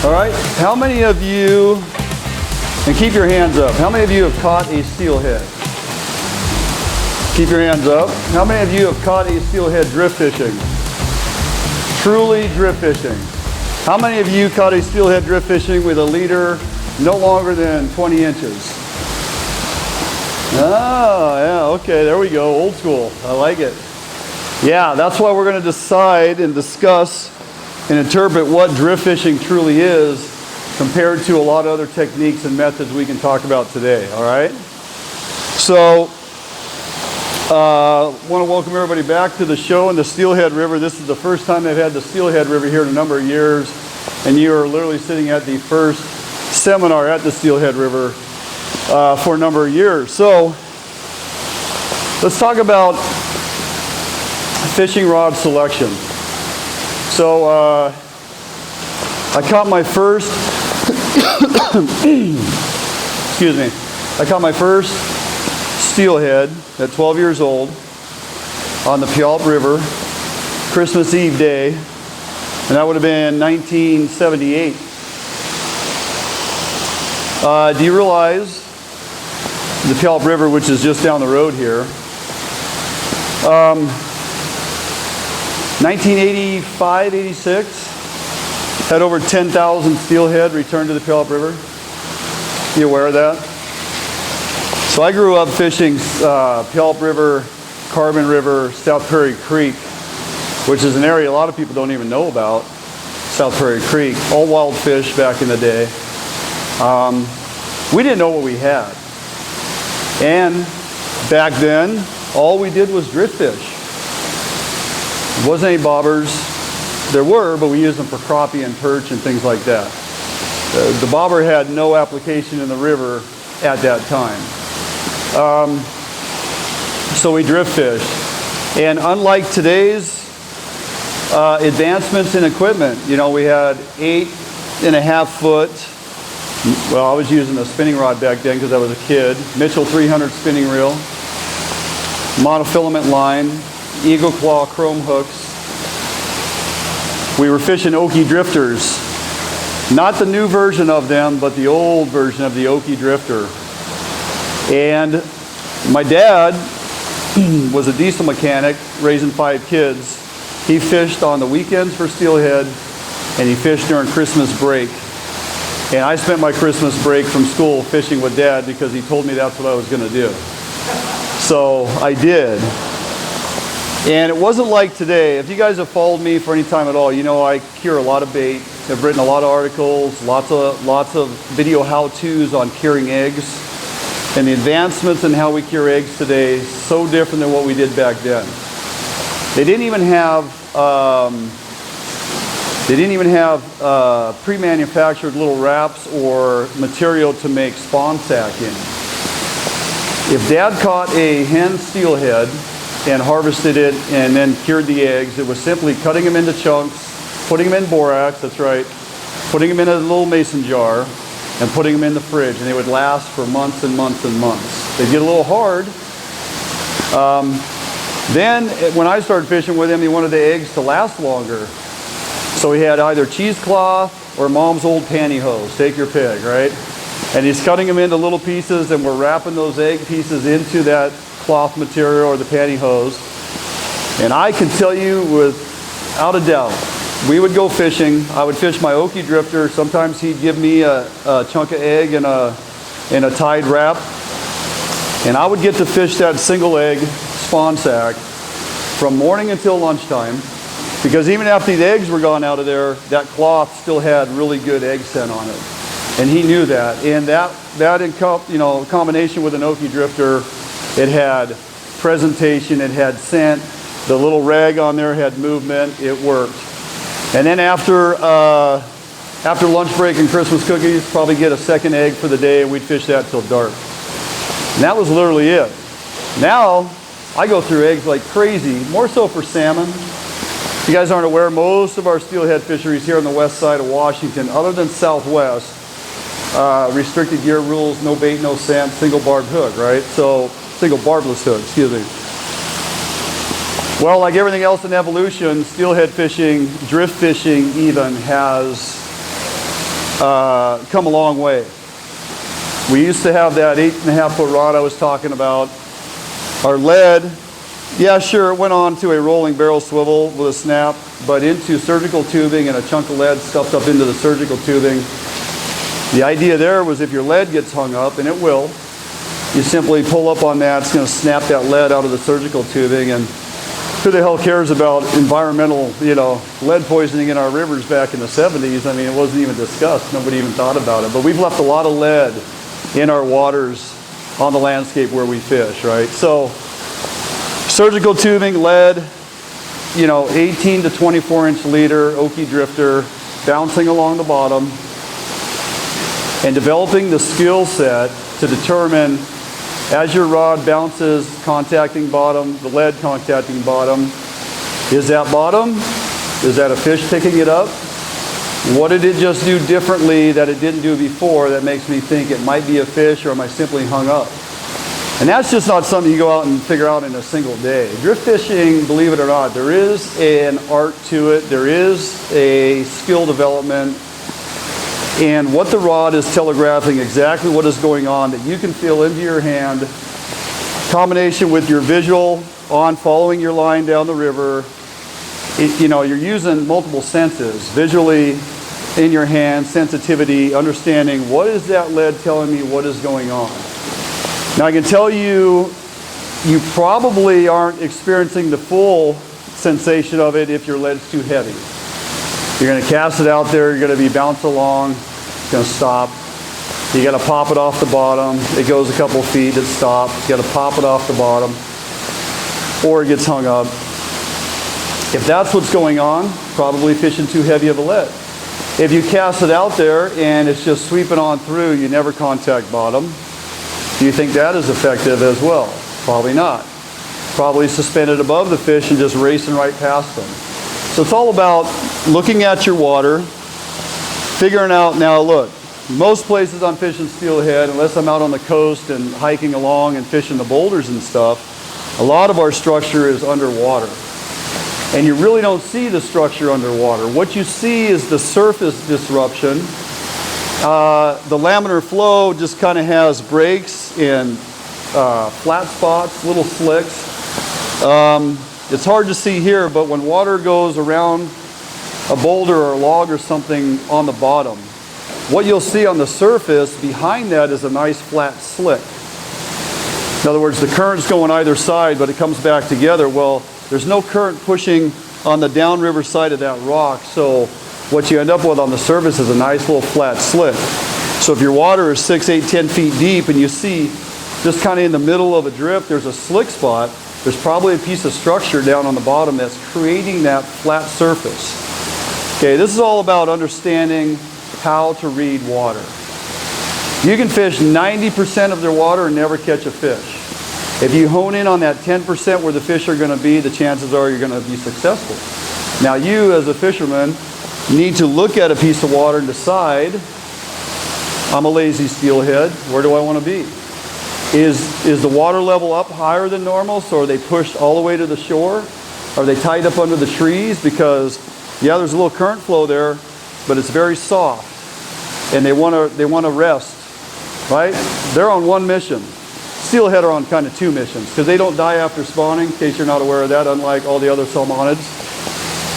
All right, how many of you, and keep your hands up, how many of you have caught a steelhead? Keep your hands up. How many of you have caught a steelhead drift fishing? Truly drift fishing. How many of you caught a steelhead drift fishing with a leader no longer than 20 inches? Oh, yeah, okay, there we go, old school, I like it. Yeah, that's why we're going to decide and discuss and interpret what drift fishing truly is compared to a lot of other techniques and methods we can talk about today, all right? So, I want to welcome everybody back to the show in the Steelhead River. This is the first time they've had the Steelhead River here in a number of years, and you are literally sitting at the first seminar at the Steelhead River for a number of years. So, let's talk about fishing rod selection. So I caught my first, excuse me, I caught my first steelhead at 12 years old on the Puyallup River, Christmas Eve day, and that would have been 1978. Do you realize the Puyallup River, which is just down the road here, 1985, 86, had over 10,000 steelhead returned to the Puyallup River. You aware of that? So I grew up fishing Puyallup River, Carbon River, South Prairie Creek, which is an area a lot of people don't even know about. South Prairie Creek, all wild fish back in the day. We didn't know what we had. And back then, all we did was drift fish. There wasn't any bobbers. There were, but we used them for crappie and perch and things like that. The bobber had no application in the river at that time. So we drift fished. And unlike today's advancements in equipment, you know, we had 8.5 foot, well, I was using a spinning rod back then because I was a kid, Mitchell 300 spinning reel, monofilament line, Eagle Claw chrome hooks. We were fishing Okie drifters. Not the new version of them, but the old version of the Okie drifter. And my dad was a diesel mechanic, raising 5 kids. He fished on the weekends for steelhead, and he fished during Christmas break. And I spent my Christmas break from school fishing with Dad because he told me that's what I was going to do. So I did. And it wasn't like today. If you guys have followed me for any time at all, you know I cure a lot of bait. I've written a lot of articles, lots of video how-tos on curing eggs. And the advancements in how we cure eggs today is so different than what we did back then. They didn't even have pre-manufactured little wraps or material to make spawn sack in. If Dad caught a hen steelhead and harvested it and then cured the eggs, it was simply cutting them into chunks, putting them in borax, that's right, putting them in a little mason jar, and putting them in the fridge, and they would last for months and months and months. They'd get a little hard. Then, when I started fishing with him, he wanted the eggs to last longer. So he had either cheesecloth or Mom's old pantyhose, take your pick, right? And he's cutting them into little pieces, and we're wrapping those egg pieces into that cloth material or the pantyhose. And I can tell you without a doubt, we would go fishing. I would fish my Okie drifter. Sometimes he'd give me a chunk of egg in a tied wrap. And I would get to fish that single egg spawn sack from morning until lunchtime, because even after the eggs were gone out of there, that cloth still had really good egg scent on it. And he knew that. And that in combination with an Okie drifter, it had presentation, it had scent, the little rag on there had movement, it worked. And then after lunch break and Christmas cookies, probably get a second egg for the day, and we'd fish that till dark. And that was literally it. Now, I go through eggs like crazy, more so for salmon. If you guys aren't aware, most of our steelhead fisheries here on the west side of Washington, other than Southwest, restricted gear rules, no bait, no scent, single barbed hook, right? So, single barbless hook, excuse me. Well, like everything else in evolution, steelhead fishing, drift fishing even, has come a long way. We used to have that 8.5 foot rod I was talking about. Our lead, yeah, sure, it went on to a rolling barrel swivel with a snap, but into surgical tubing and a chunk of lead stuffed up into the surgical tubing. The idea there was if your lead gets hung up, and it will, you simply pull up on that, it's going to snap that lead out of the surgical tubing, and who the hell cares about environmental, lead poisoning in our rivers back in the 70s? I mean, it wasn't even discussed. Nobody even thought about it. But we've left a lot of lead in our waters on the landscape where we fish, right? So surgical tubing, lead, 18 to 24-inch leader, Okie drifter, bouncing along the bottom, and developing the skill set to determine as your rod bounces, contacting bottom, the lead contacting bottom, is that bottom? Is that a fish picking it up? What did it just do differently that it didn't do before that makes me think it might be a fish, or am I simply hung up? And that's just not something you go out and figure out in a single day. Drift fishing, believe it or not, there is an art to it. There is a skill development. And what the rod is telegraphing exactly what is going on that you can feel into your hand, combination with your visual on following your line down the river. You're using multiple senses, visually in your hand, sensitivity, understanding what is that lead telling me what is going on. Now I can tell you, you probably aren't experiencing the full sensation of it if your lead's too heavy. You're going to cast it out there, you're going to be bounced along, it's going to stop. You got to pop it off the bottom, it goes a couple feet, it stops. You got to pop it off the bottom, or it gets hung up. If that's what's going on, probably fishing too heavy of a lead. If you cast it out there and it's just sweeping on through, you never contact bottom, do you think that is effective as well? Probably not. Probably suspended above the fish and just racing right past them. So it's all about looking at your water, figuring out, now look, most places I'm fishing steelhead, unless I'm out on the coast and hiking along and fishing the boulders and stuff, a lot of our structure is underwater. And you really don't see the structure underwater. What you see is the surface disruption. The laminar flow just kind of has breaks and flat spots, little slicks. It's hard to see here, but when water goes around a boulder or a log or something on the bottom, what you'll see on the surface behind that is a nice flat slick. In other words, the current's going either side, but it comes back together. Well, there's no current pushing on the downriver side of that rock, so what you end up with on the surface is a nice little flat slick. So if your water is 6, 8, 10 feet deep and you see just kind of in the middle of a drift, there's a slick spot, there's probably a piece of structure down on the bottom that's creating that flat surface. Okay, this is all about understanding how to read water. You can fish 90% of their water and never catch a fish. If you hone in on that 10% where the fish are going to be, the chances are you're going to be successful. Now you as a fisherman need to look at a piece of water and decide, I'm a lazy steelhead, where do I want to be? Is the water level up higher than normal, so are they pushed all the way to the shore? Are they tied up under the trees? Because, yeah, there's a little current flow there, but it's very soft. And they want to rest, right? They're on one mission. Steelhead are on kind of two missions, because they don't die after spawning, in case you're not aware of that, unlike all the other salmonids.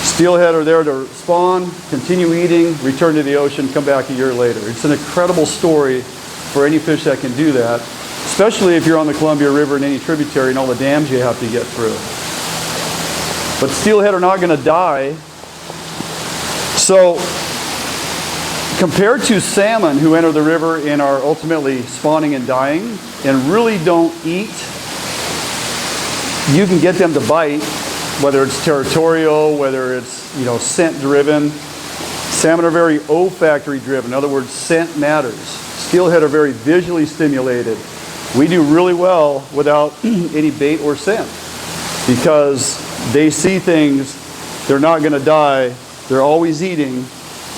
Steelhead are there to spawn, continue eating, return to the ocean, come back a year later. It's an incredible story for any fish that can do that, especially if you're on the Columbia River in any tributary and all the dams you have to get through. But steelhead are not going to die. So compared to salmon who enter the river and are ultimately spawning and dying and really don't eat, you can get them to bite, whether it's territorial, whether it's scent driven. Salmon are very olfactory driven. In other words, scent matters. Steelhead are very visually stimulated. We do really well without any bait or scent because they see things, they're not going to die, they're always eating,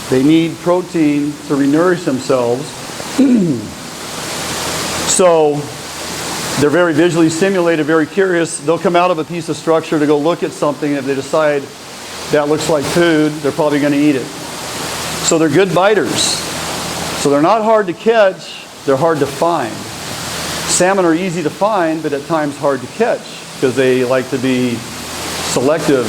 they need protein to renourish themselves. So they're very visually stimulated, very curious. They'll come out of a piece of structure to go look at something, and if they decide that looks like food, they're probably going to eat it. So they're good biters. So they're not hard to catch, they're hard to find. Salmon are easy to find, but at times hard to catch because they like to be selective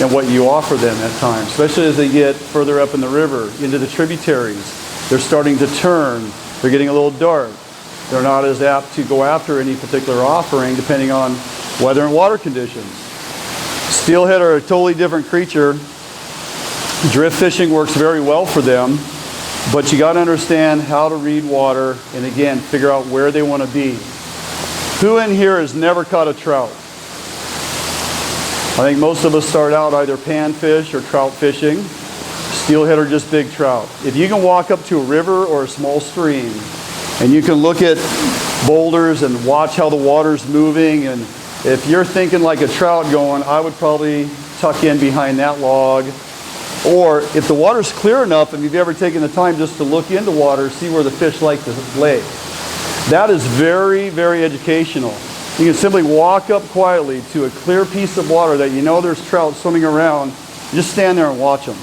in what you offer them at times, especially as they get further up in the river, into the tributaries. They're starting to turn, they're getting a little dark. They're not as apt to go after any particular offering depending on weather and water conditions. Steelhead are a totally different creature. Drift fishing works very well for them, but you got to understand how to read water and again, figure out where they want to be. Who in here has never caught a trout? I think most of us start out either panfish or trout fishing. Steelhead are just big trout. If you can walk up to a river or a small stream and you can look at boulders and watch how the water's moving, and if you're thinking like a trout going, I would probably tuck in behind that log. Or if the water's clear enough and you've ever taken the time just to look into water, see where the fish like to lay. That is very, very educational. You can simply walk up quietly to a clear piece of water that you know there's trout swimming around. Just stand there and watch them.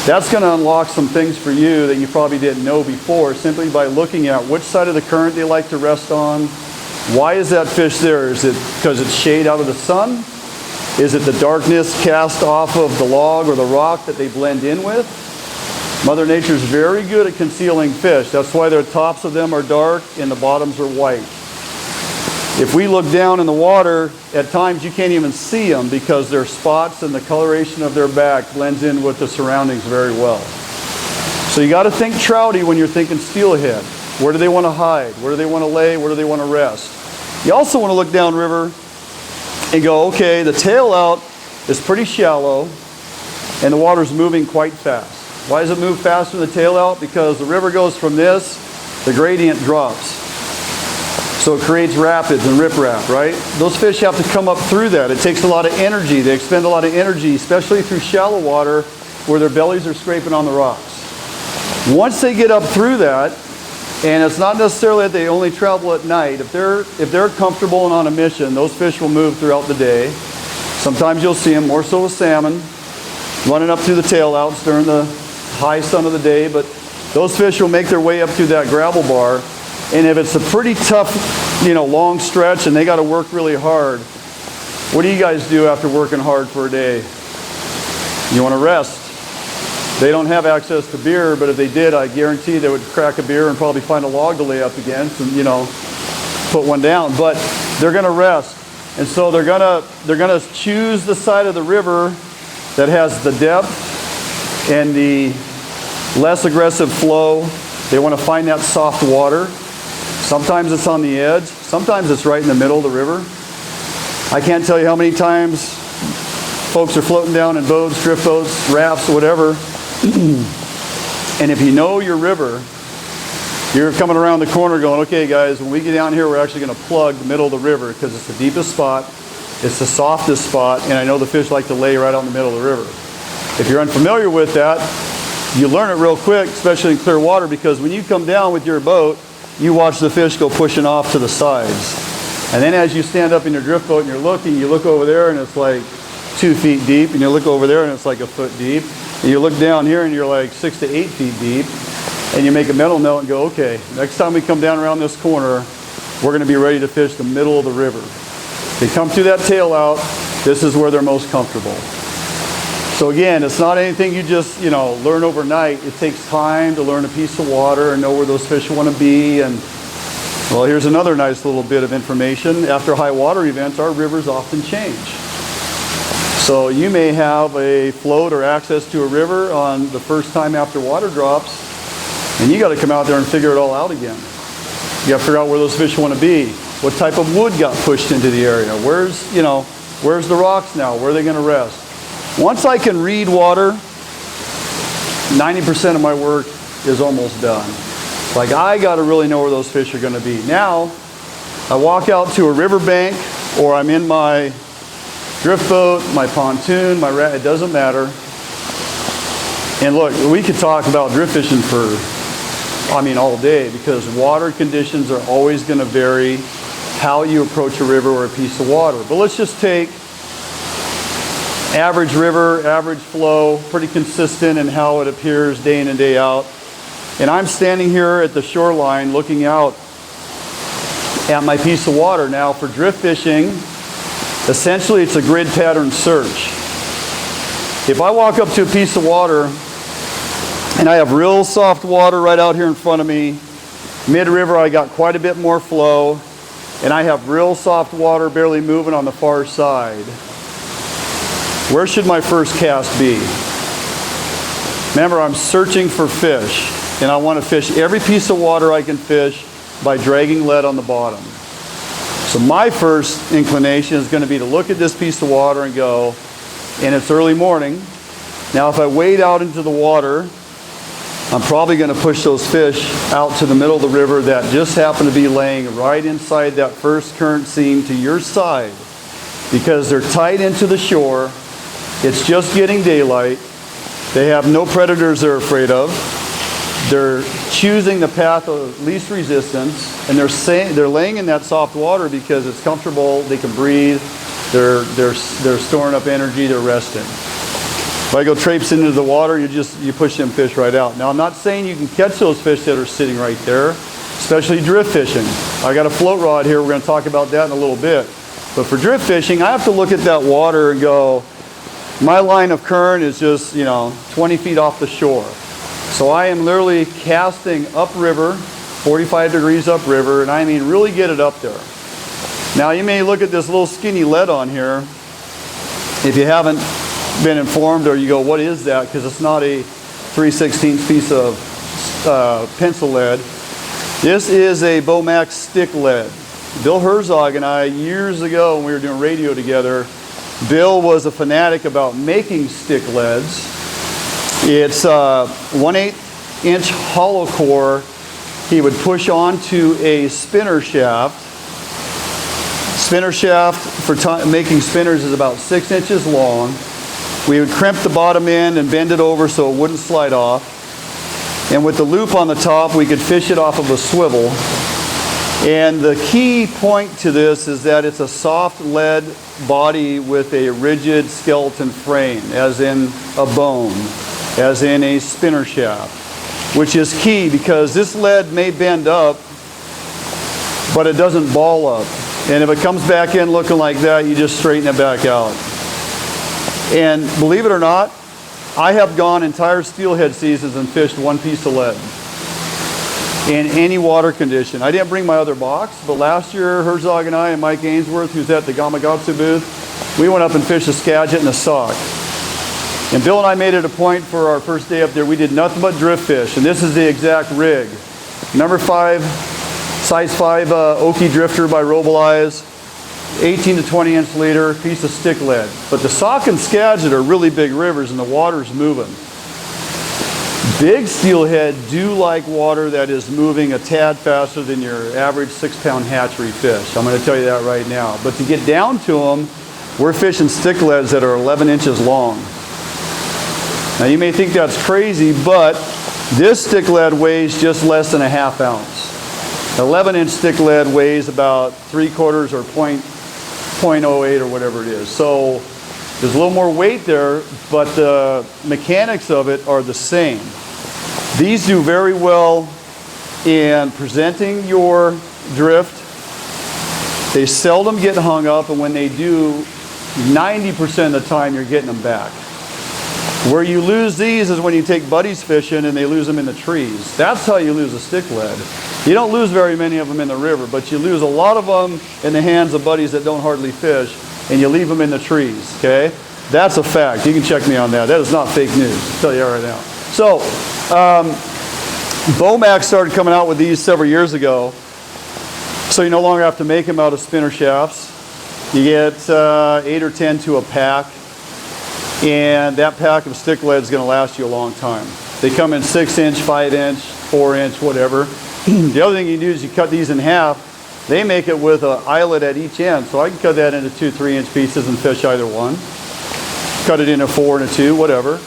That's going to unlock some things for you that you probably didn't know before, simply by looking at which side of the current they like to rest on. Why is that fish there? Is it because it's shade out of the sun? Is it the darkness cast off of the log or the rock that they blend in with? Mother Nature's very good at concealing fish. That's why the tops of them are dark and the bottoms are white. If we look down in the water, at times you can't even see them because their spots and the coloration of their back blends in with the surroundings very well. So you got to think trouty when you're thinking steelhead. Where do they want to hide? Where do they want to lay? Where do they want to rest? You also want to look downriver and go, okay, the tail out is pretty shallow and the water's moving quite fast. Why does it move faster than the tail out? Because the river goes from this, the gradient drops. So it creates rapids and riprap, right? Those fish have to come up through that. It takes a lot of energy. They expend a lot of energy, especially through shallow water where their bellies are scraping on the rocks. Once they get up through that, and it's not necessarily that they only travel at night. If they're comfortable and on a mission, those fish will move throughout the day. Sometimes you'll see them, more so with salmon, running up through the tail outs during the high sun of the day, but those fish will make their way up through that gravel bar. And if it's a pretty tough, long stretch and they got to work really hard, what do you guys do after working hard for a day? You want to rest. They don't have access to beer, but if they did, I guarantee they would crack a beer and probably find a log to lay up against and, put one down. But they're going to rest. And so they're going to choose the side of the river that has the depth and the less aggressive flow. They want to find that soft water. Sometimes it's on the edge. Sometimes it's right in the middle of the river. I can't tell you how many times folks are floating down in boats, drift boats, rafts, whatever. And if you know your river, you're coming around the corner going, okay guys, when we get down here, we're actually going to plug the middle of the river because it's the deepest spot, it's the softest spot, and I know the fish like to lay right out in the middle of the river. If you're unfamiliar with that, you learn it real quick, especially in clear water, because when you come down with your boat, you watch the fish go pushing off to the sides. And then as you stand up in your drift boat and you're looking, you look over there and it's like 2 feet deep, and you look over there and it's like a foot deep. And you look down here and you're like 6 to 8 feet deep, and you make a mental note and go, okay, next time we come down around this corner, we're going to be ready to fish the middle of the river. They come through that tail out, this is where they're most comfortable. So again, it's not anything you just, learn overnight. It takes time to learn a piece of water and know where those fish want to be. And well, here's another nice little bit of information. After high water events, our rivers often change. So you may have a float or access to a river on the first time after water drops, and you got to come out there and figure it all out again. You got to figure out where those fish want to be. What type of wood got pushed into the area? Where's the rocks now? Where are they going to rest? Once I can read water, 90% of my work is almost done. Like, I got to really know where those fish are going to be. Now, I walk out to a riverbank, or I'm in my drift boat, my pontoon, my raft, it doesn't matter. And look, we could talk about drift fishing for, all day, because water conditions are always going to vary how you approach a river or a piece of water. But let's just take average river, average flow, pretty consistent in how it appears day in and day out. And I'm standing here at the shoreline looking out at my piece of water. Now for drift fishing, essentially it's a grid pattern search. If I walk up to a piece of water and I have real soft water right out here in front of me, mid-river I got quite a bit more flow, and I have real soft water barely moving on the far side, where should my first cast be? Remember, I'm searching for fish, and I want to fish every piece of water I can fish by dragging lead on the bottom. So my first inclination is going to be to look at this piece of water and go, and it's early morning. Now if I wade out into the water, I'm probably going to push those fish out to the middle of the river that just happen to be laying right inside that first current seam to your side, because they're tied into the shore. It's just getting daylight. They have no predators they're afraid of. They're choosing the path of least resistance, and they're laying in that soft water because it's comfortable. They can breathe. They're storing up energy. They're resting. If I go traipsing into the water, you push them fish right out. Now I'm not saying you can catch those fish that are sitting right there, especially drift fishing. I got a float rod here. We're going to talk about that in a little bit. But for drift fishing, I have to look at that water and go, my line of current is just 20 feet off the shore. So I am literally casting upriver, 45 degrees upriver, and I mean really get it up there. Now you may look at this little skinny lead on here. If you haven't been informed, or you go, what is that? Because it's not a 3/16 piece of pencil lead. This is a Bomax stick lead. Bill Herzog and I, years ago when we were doing radio together, Bill was a fanatic about making stick leads. It's 1/8 inch hollow core. He would push onto a spinner shaft. Spinner shaft for making spinners is about 6 inches long. We would crimp the bottom end and bend it over so it wouldn't slide off. And with the loop on the top, we could fish it off of a swivel. And the key point to this is that it's a soft lead body with a rigid skeleton frame, as in a bone, as in a spinner shaft, which is key because this lead may bend up, but it doesn't ball up. And if it comes back in looking like that, you just straighten it back out. And believe it or not, I have gone entire steelhead seasons and fished one piece of lead in any water condition. I didn't bring my other box, but last year Herzog and I and Mike Ainsworth, who's at the Gamakatsu booth, we went up and fished a Skagit and a sock. And Bill and I made it a point for our first day up there, we did nothing but drift fish, and this is the exact rig. Number 5, size 5 Oki drifter by Robelize, 18 to 20 inch leader, piece of stick lead. But the Sauk and Skagit are really big rivers and the water's moving. Big steelhead do like water that is moving a tad faster than your average 6-pound hatchery fish. I'm going to tell you that right now. But to get down to them, we're fishing stick leads that are 11 inches long. Now you may think that's crazy, but this stick lead weighs just less than a ½ ounce. 11-inch stick lead weighs about 3/4 or 0.08 or whatever it is. So there's a little more weight there, but the mechanics of it are the same. These do very well in presenting your drift. They seldom get hung up, and when they do, 90% of the time you're getting them back. Where you lose these is when you take buddies fishing and they lose them in the trees. That's how you lose a stick lead. You don't lose very many of them in the river, but you lose a lot of them in the hands of buddies that don't hardly fish, and you leave them in the trees, okay? That's a fact. You can check me on that. That is not fake news. I'll tell you right now. So, Bomax started coming out with these several years ago, so you no longer have to make them out of spinner shafts. You get 8 or 10 to a pack, and that pack of stick lead is going to last you a long time. They come in 6-inch, 5-inch, 4-inch, whatever. The other thing you do is you cut these in half. They make it with an eyelet at each end, so I can cut that into 2 3-inch pieces and fish either one. Cut it into 4 and a 2, whatever.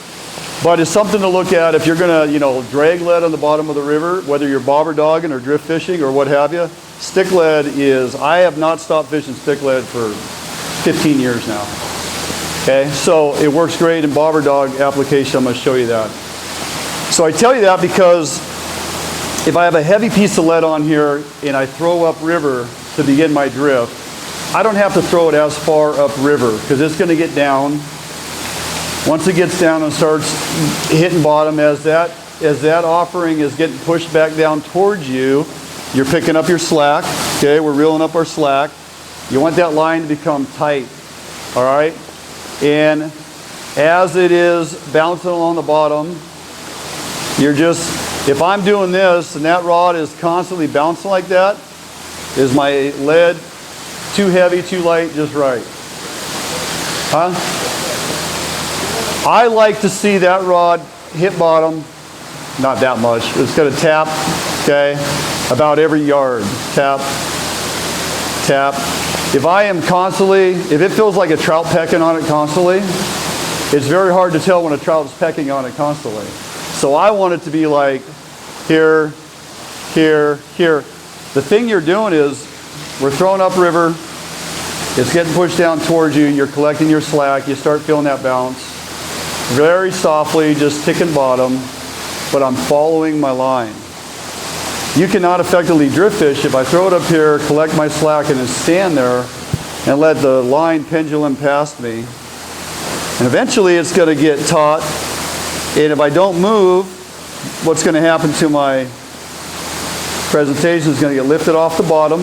But it's something to look at if you're going to, drag lead on the bottom of the river, whether you're bobber-dogging or drift fishing or what have you. Stick lead is, I have not stopped fishing stick lead for 15 years now. Okay, so it works great in bobber-dog application. I'm going to show you that. So I tell you that because if I have a heavy piece of lead on here and I throw upriver to begin my drift, I don't have to throw it as far upriver because it's going to get down. Once it gets down and starts hitting bottom, as that offering is getting pushed back down towards you, you're picking up your slack. Okay, we're reeling up our slack. You want that line to become tight. All right, and as it is bouncing along the bottom, you're just, if I'm doing this and that rod is constantly bouncing like that, is my lead too heavy, too light, just right? Huh? I like to see that rod hit bottom, not that much. It's going to tap, okay, about every yard. Tap, tap. If I am constantly, if it feels like a trout pecking on it constantly, it's very hard to tell when a trout is pecking on it constantly. So I want it to be like here, here, here. The thing you're doing is we're throwing upriver. It's getting pushed down towards you. You're collecting your slack. You start feeling that bounce. Very softly, just ticking bottom, but I'm following my line. You cannot effectively drift fish if I throw it up here, collect my slack, and then stand there and let the line pendulum past me. And eventually it's going to get taut. And if I don't move, what's going to happen to my presentation is going to get lifted off the bottom.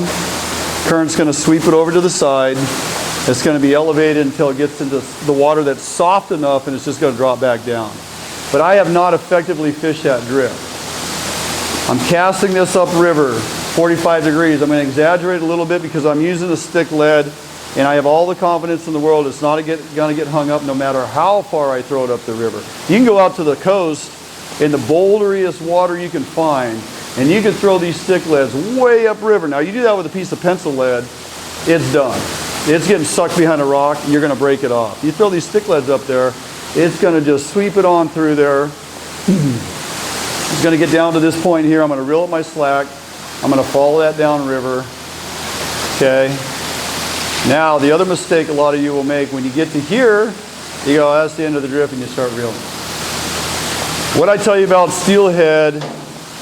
Current's going to sweep it over to the side. It's going to be elevated until it gets into the water that's soft enough, and it's just going to drop back down. But I have not effectively fished that drift. I'm casting this upriver, 45 degrees. I'm going to exaggerate a little bit because I'm using a stick lead, and I have all the confidence in the world it's not going to get hung up no matter how far I throw it up the river. You can go out to the coast in the boulderiest water you can find, and you can throw these stick leads way upriver. Now, you do that with a piece of pencil lead, it's done. It's getting sucked behind a rock, and you're going to break it off. You throw these stick leads up there, it's going to just sweep it on through there. It's going to get down to this point here. I'm going to reel up my slack. I'm going to follow that down river. Okay. Now, the other mistake a lot of you will make when you get to here, you go, that's the end of the drift, and you start reeling. What I tell you about steelhead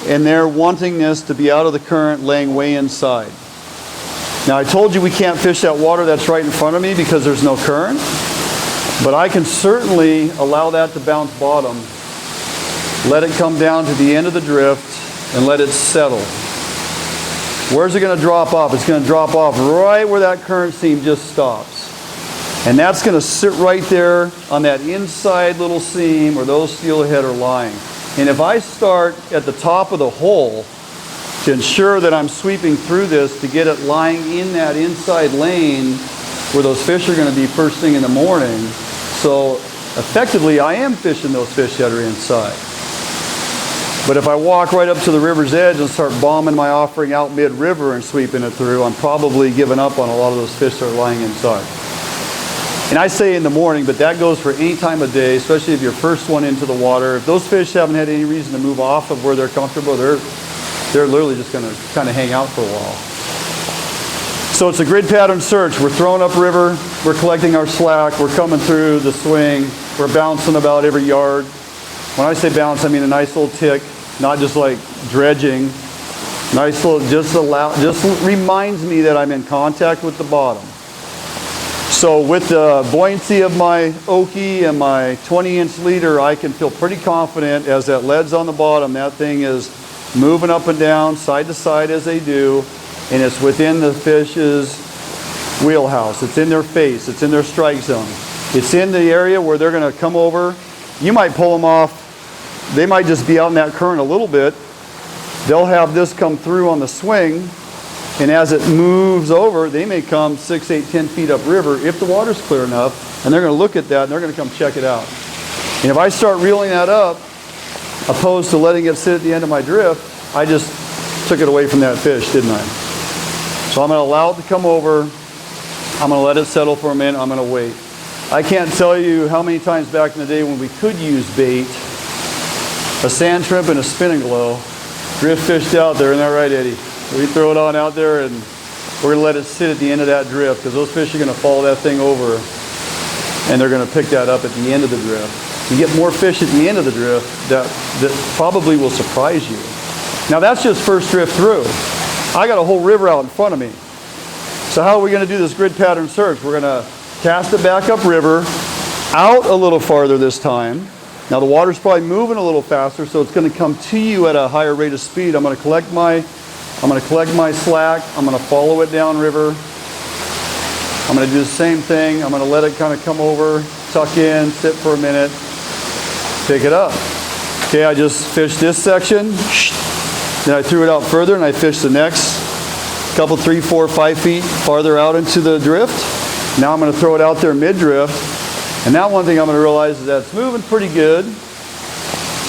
and their wantingness to be out of the current, laying way inside. Now, I told you we can't fish that water that's right in front of me because there's no current, but I can certainly allow that to bounce bottom, let it come down to the end of the drift, and let it settle. Where's it going to drop off? It's going to drop off right where that current seam just stops. And that's going to sit right there on that inside little seam where those steelhead are lying. And if I start at the top of the hole to ensure that I'm sweeping through this to get it lying in that inside lane where those fish are going to be first thing in the morning, so effectively I am fishing those fish that are inside. But if I walk right up to the river's edge and start bombing my offering out mid-river and sweeping it through, I'm probably giving up on a lot of those fish that are lying inside. And I say in the morning, but that goes for any time of day, especially if you're first one into the water. If those fish haven't had any reason to move off of where they're comfortable, they're literally just going to kind of hang out for a while. So it's a grid pattern search. We're throwing up river, we're collecting our slack, we're coming through the swing, we're bouncing about every yard. When I say bounce, I mean a nice little tick, not just like dredging. Nice little, just reminds me that I'm in contact with the bottom. So with the buoyancy of my Oki and my 20-inch leader, I can feel pretty confident as that lead's on the bottom, that thing is moving up and down, side to side as they do, and it's within the fish's wheelhouse. It's in their face. It's in their strike zone. It's in the area where they're going to come over. You might pull them off. They might just be out in that current a little bit. They'll have this come through on the swing, and as it moves over, they may come 6, 8, 10 feet upriver if the water's clear enough, and they're going to look at that, and they're going to come check it out. And if I start reeling that up, opposed to letting it sit at the end of my drift, I just took it away from that fish, didn't I? So I'm going to allow it to come over. I'm going to let it settle for a minute. I'm going to wait. I can't tell you how many times back in the day when we could use bait, a sand shrimp and a spinning glow, drift fished out there. Isn't that right, Eddie? We throw it on out there, and we're going to let it sit at the end of that drift because those fish are going to follow that thing over, and they're going to pick that up at the end of the drift. You get more fish at the end of the drift that probably will surprise you. Now that's just first drift through. I got a whole river out in front of me. So how are we going to do this grid pattern search? We're going to cast it back up river, out a little farther this time. Now the water's probably moving a little faster, so it's going to come to you at a higher rate of speed. I'm going to collect my slack. I'm going to follow it down river. I'm going to do the same thing. I'm going to let it kind of come over, tuck in, sit for a minute, pick it up. Okay, I just fished this section. Then I threw it out further and I fished the next couple, 3, 4, 5 feet farther out into the drift. Now I'm going to throw it out there mid-drift. And now one thing I'm going to realize is that it's moving pretty good.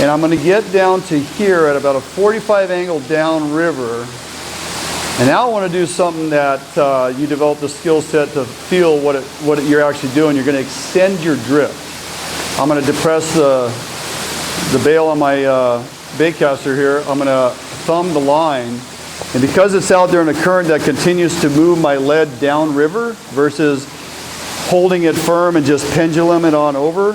And I'm going to get down to here at about a 45 angle down river. And now I want to do something that you develop the skill set to feel what you're actually doing. You're going to extend your drift. I'm going to depress the bail on my bait caster here. I'm going to thumb the line. And because it's out there in a current that continues to move my lead downriver versus holding it firm and just pendulum it on over,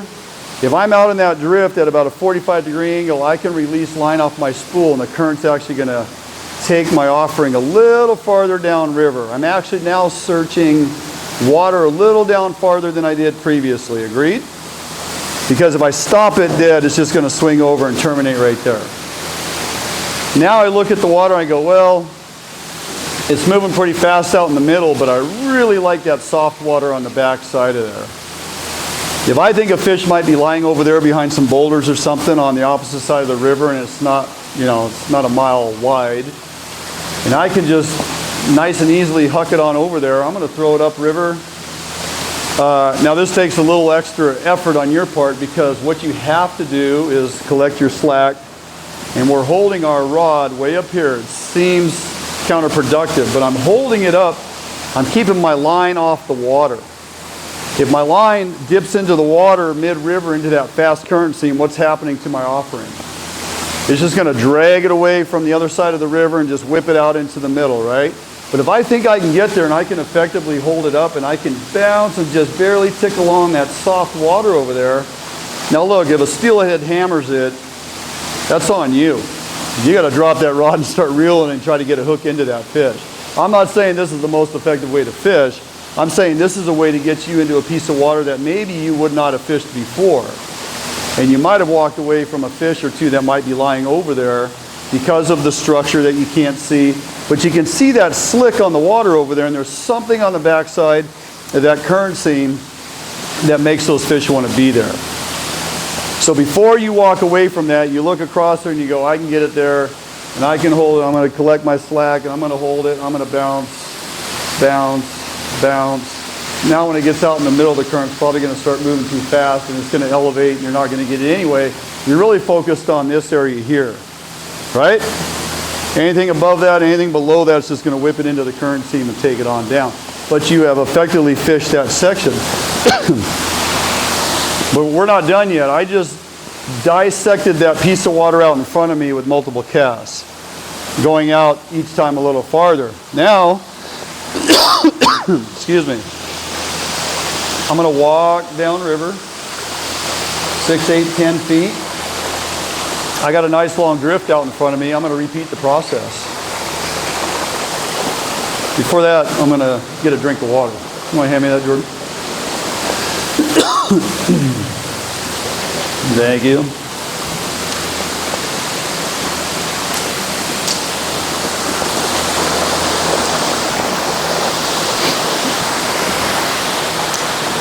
if I'm out in that drift at about a 45-degree angle, I can release line off my spool and the current's actually going to take my offering a little farther downriver. I'm actually now searching water a little down farther than I did previously. Agreed? Because if I stop it dead, it's just going to swing over and terminate right there. Now I look at the water and I go, well, it's moving pretty fast out in the middle, but I really like that soft water on the back side of there. If I think a fish might be lying over there behind some boulders or something on the opposite side of the river and it's not, it's not a mile wide, and I can just nice and easily huck it on over there, I'm going to throw it upriver. Now this takes a little extra effort on your part because what you have to do is collect your slack, and we're holding our rod way up here. It seems counterproductive, but I'm holding it up. I'm keeping my line off the water. If my line dips into the water mid-river into that fast current seam, what's happening to my offering? It's just going to drag it away from the other side of the river and just whip it out into the middle, right? But if I think I can get there and I can effectively hold it up and I can bounce and just barely tick along that soft water over there. Now look, if a steelhead hammers it, that's on you. You got to drop that rod and start reeling and try to get a hook into that fish. I'm not saying this is the most effective way to fish. I'm saying this is a way to get you into a piece of water that maybe you would not have fished before. And you might have walked away from a fish or two that might be lying over there because of the structure that you can't see. But you can see that slick on the water over there, and there's something on the backside of that current seam that makes those fish want to be there. So before you walk away from that, you look across there and you go, I can get it there, and I can hold it. I'm going to collect my slack, and I'm going to hold it. I'm going to bounce, bounce, bounce. Now when it gets out in the middle of the current, it's probably going to start moving too fast, and it's going to elevate, and you're not going to get it anyway. You're really focused on this area here, right? Anything above that, anything below that, it's just going to whip it into the current seam and take it on down. But you have effectively fished that section. But we're not done yet. I just dissected that piece of water out in front of me with multiple casts, going out each time a little farther. Now, excuse me, I'm going to walk downriver 6, 8, 10 feet. I got a nice long drift out in front of me. I'm going to repeat the process. Before that, I'm going to get a drink of water. You want to hand me that, Jordan? Thank you.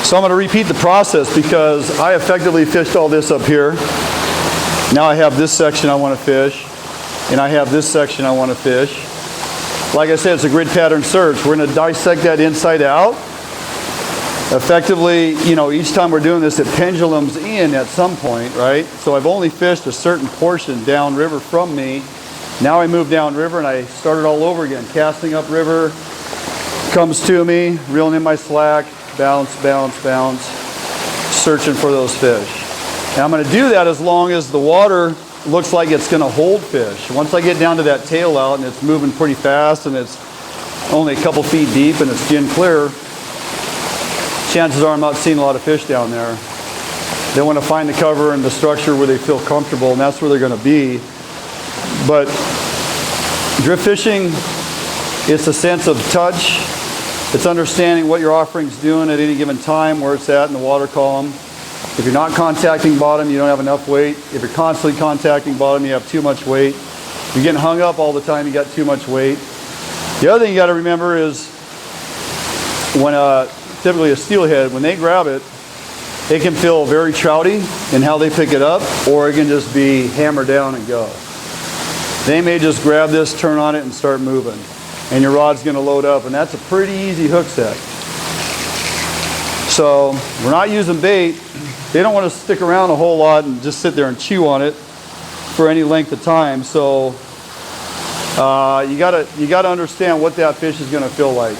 So I'm going to repeat the process because I effectively fished all this up here. Now I have this section I want to fish, and I have this section I want to fish. Like I said, it's a grid pattern search. We're going to dissect that inside out. Effectively, each time we're doing this, it pendulums in at some point, right? So I've only fished a certain portion downriver from me. Now I move downriver and I start it all over again. Casting upriver, comes to me, reeling in my slack, bounce, bounce, bounce, searching for those fish. And I'm going to do that as long as the water looks like it's going to hold fish. Once I get down to that tail out and it's moving pretty fast and it's only a couple feet deep and it's skin clear, chances are I'm not seeing a lot of fish down there. They want to find the cover and the structure where they feel comfortable, and that's where they're going to be. But Drift fishing, it's a sense of touch. It's understanding what your offering's doing at any given time, where it's at in the water column. If you're not contacting bottom, you don't have enough weight. If you're constantly contacting bottom, you have too much weight. If you're getting hung up all the time, you got too much weight. The other thing you got to remember is when typically a steelhead, when they grab it, it can feel very trouty in how they pick it up, or it can just be hammer down and go. They may just grab this, turn on it, and start moving. And your rod's going to load up, and that's a pretty easy hook set. So we're not using bait. They don't want to stick around a whole lot and just sit there and chew on it for any length of time. So you gotta understand what that fish is going to feel like.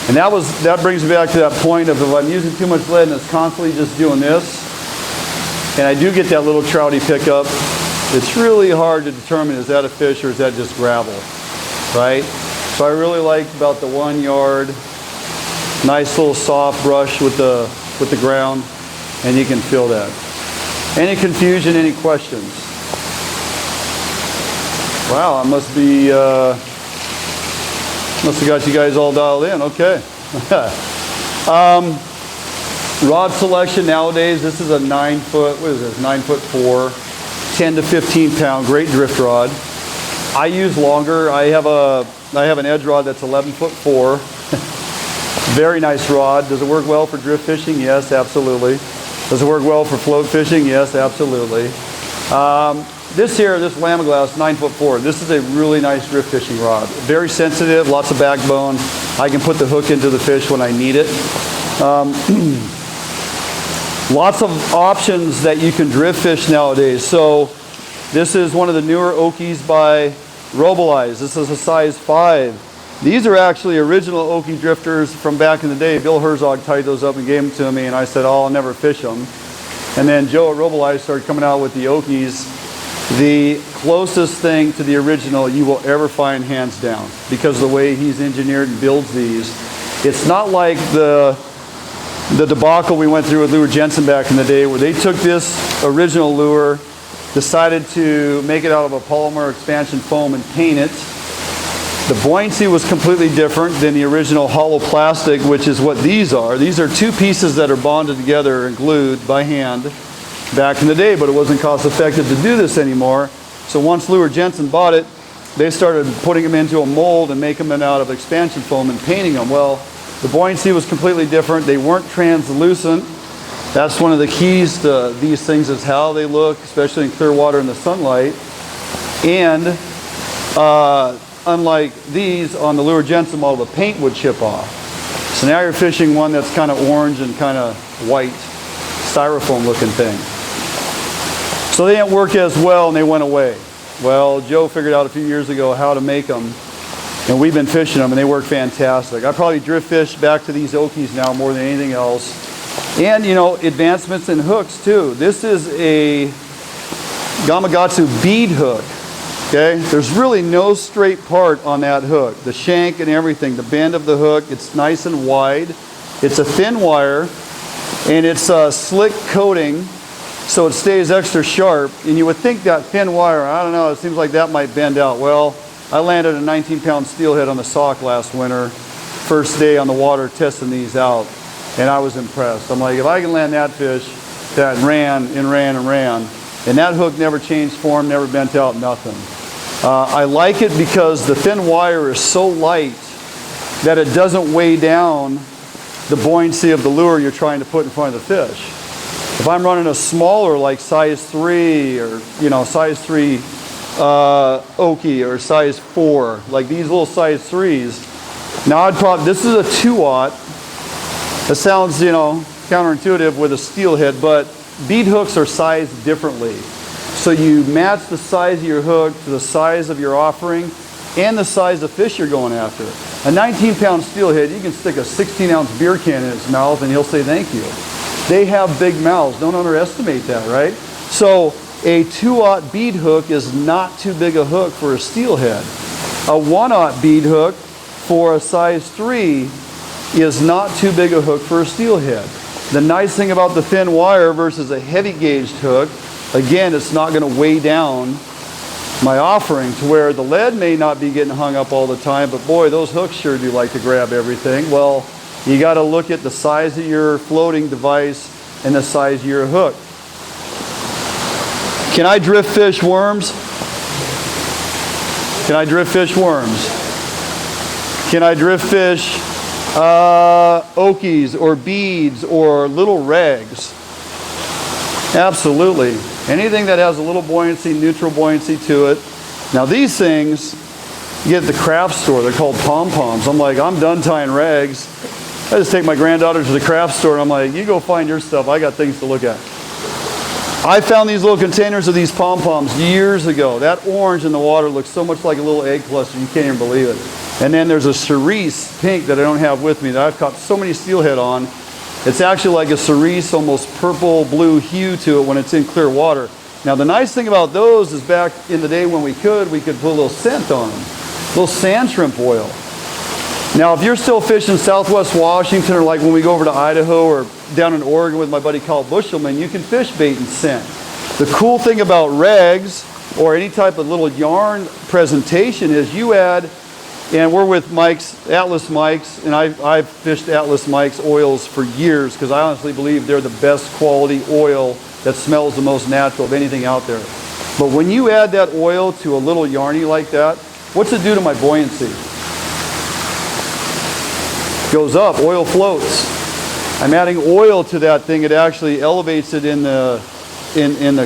And that brings me back to that point of if I'm using too much lead and it's constantly just doing this, and I do get that little trouty pickup, it's really hard to determine, is that a fish or is that just gravel, right? So I really liked about the 1 yard, nice little soft brush with the ground, and you can feel that. Any confusion, any questions? Wow, I must have got you guys all dialed in. Okay. Rod selection nowadays, this is a 9 foot, what is this, 9'4", 10 to 15 pound, great drift rod. I use longer. I have an edge rod that's 11'4". Very nice rod. Does it work well for drift fishing? Yes, absolutely. Does it work well for float fishing? Yes, absolutely. This Lamaglass 9'4", this is a really nice drift fishing rod. Very sensitive, lots of backbone. I can put the hook into the fish when I need it. Lots of options that you can drift fish nowadays. So this is one of the newer Okies by Roboleyes. This is a size 5. These are actually original Okie drifters from back in the day. Bill Herzog tied those up and gave them to me, and I said, oh, I'll never fish them. And then Joe at Roboleyes started coming out with the Okies. The closest thing to the original you will ever find, hands down, because of the way he's engineered and builds these. It's not like the debacle we went through with Lure Jensen back in the day, where they took this original lure, decided to make it out of a polymer expansion foam and paint it. The buoyancy was completely different than the original hollow plastic, which is what these are. These are two pieces that are bonded together and glued by hand back in the day, but it wasn't cost effective to do this anymore. So once Lure Jensen bought it, they started putting them into a mold and making them out of expansion foam and painting them. Well, the buoyancy was completely different. They weren't translucent. That's one of the keys to these things, is how they look, especially in clear water in the sunlight. And unlike these, on the Lure Jensen model, the paint would chip off. So now you're fishing one that's kind of orange and kind of white, styrofoam looking thing. So they didn't work as well, and they went away. Well, Joe figured out a few years ago how to make them, and we've been fishing them, and they work fantastic. I probably drift fish back to these Okies now more than anything else. And, you know, advancements in hooks too. This is a Gamakatsu bead hook. Okay, there's really no straight part on that hook. The shank and everything, the bend of the hook, it's nice and wide. It's a thin wire, and it's a slick coating, so it stays extra sharp. And you would think that thin wire, I don't know, it seems like that might bend out. Well, I landed a 19-pound steelhead on the Sauk last winter, first day on the water testing these out, and I was impressed. I'm like, if I can land that fish that ran and ran and ran, and that hook never changed form, never bent out, nothing. I like it because the thin wire is so light that it doesn't weigh down the buoyancy of the lure you're trying to put in front of the fish. If I'm running a smaller, like size 3 or, you know, size 3 Okie or size 4, like these little size 3s, now I'd probably, this is a 2-aught. It sounds, you know, counterintuitive with a steelhead, but bead hooks are sized differently. So you match the size of your hook to the size of your offering and the size of fish you're going after. A 19-pound steelhead, you can stick a 16-ounce beer can in its mouth and he'll say thank you. They have big mouths. Don't underestimate that, right? So a 2-aught bead hook is not too big a hook for a steelhead. A 1-aught bead hook for a size 3 is not too big a hook for a steelhead. The nice thing about the thin wire versus a heavy gauged hook, again, it's not going to weigh down my offering, to where the lead may not be getting hung up all the time, but boy, those hooks sure do like to grab everything. Well, you got to look at the size of your floating device and the size of your hook. Can I drift fish worms? Can I drift fish worms? Can I drift fish okies or beads or little rags? Absolutely. Anything that has a little buoyancy, neutral buoyancy to it. Now these things, you get at the craft store, they're called pom-poms. I'm like, I'm done tying rags. I just take my granddaughter to the craft store and I'm like, you go find your stuff, I got things to look at. I found these little containers of these pom-poms years ago. That orange in the water looks so much like a little egg cluster, you can't even believe it. And then there's a cerise pink that I don't have with me that I've caught so many steelhead on. It's actually like a cerise, almost purple blue hue to it when it's in clear water. Now the nice thing about those is back in the day when we could put a little scent on them, a little sand shrimp oil. Now if you're still fishing Southwest Washington, or like when we go over to Idaho or down in Oregon with my buddy Kyle Bushelman, you can fish bait and scent. The cool thing about rags or any type of little yarn presentation is you add, and we're with Mike's, Atlas Mike's, and I've fished Atlas Mike's oils for years because I honestly believe they're the best quality oil that smells the most natural of anything out there. But when you add that oil to a little yarny like that, what's it do to my buoyancy? Goes up, oil floats. I'm adding oil to that thing, it actually elevates it in the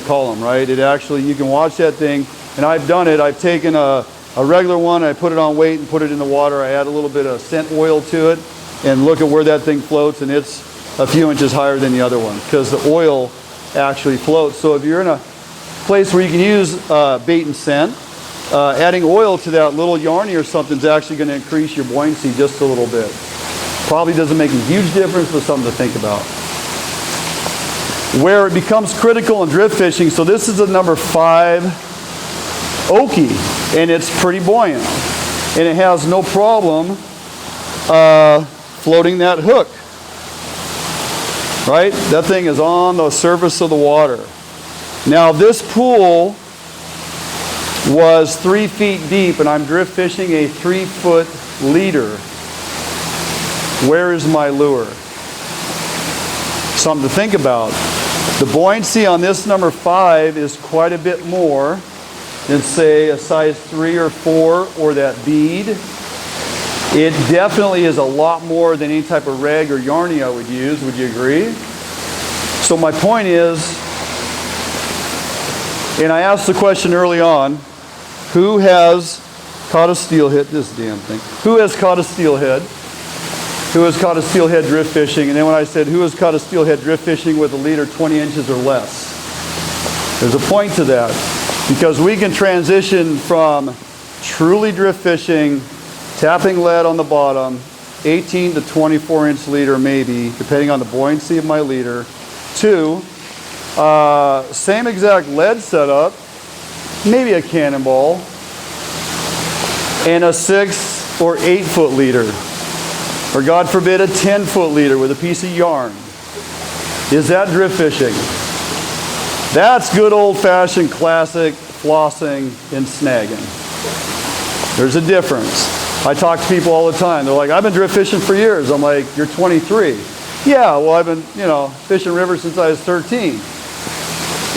column, right? It actually, you can watch that thing, and I've done it. I've taken a regular one, I put it on weight and put it in the water. I add a little bit of scent oil to it and look at where that thing floats, and it's a few inches higher than the other one because the oil actually floats. So if you're in a place where you can use bait and scent, adding oil to that little yarny or something is actually going to increase your buoyancy just a little bit. Probably doesn't make a huge difference, but something to think about. Where it becomes critical in drift fishing, so this is a number 5 Okie, and it's pretty buoyant. And it has no problem floating that hook. Right? That thing is on the surface of the water. Now this pool was 3 feet deep, and I'm drift fishing a 3-foot leader. Where is my lure? Something to think about. The buoyancy on this number 5 is quite a bit more than say a size 3 or 4 or that bead. It definitely is a lot more than any type of rag or yarny I would use. Would you agree? So my point is, and I asked the question early on, who has caught a steelhead? This damn thing. Who has caught a steelhead? Who has caught a steelhead drift fishing? And then when I said, who has caught a steelhead drift fishing with a leader 20 inches or less? There's a point to that. Because we can transition from truly drift fishing, tapping lead on the bottom, 18 to 24 inch leader maybe, depending on the buoyancy of my leader, to same exact lead setup, maybe a cannonball, and a 6 or 8 foot leader. Or God forbid a 10-foot leader with a piece of yarn. Is that drift fishing? That's good old-fashioned classic flossing and snagging. There's a difference. I talk to people all the time. They're like, I've been drift fishing for years. I'm like, you're 23. Yeah, well, I've been, fishing rivers since I was 13.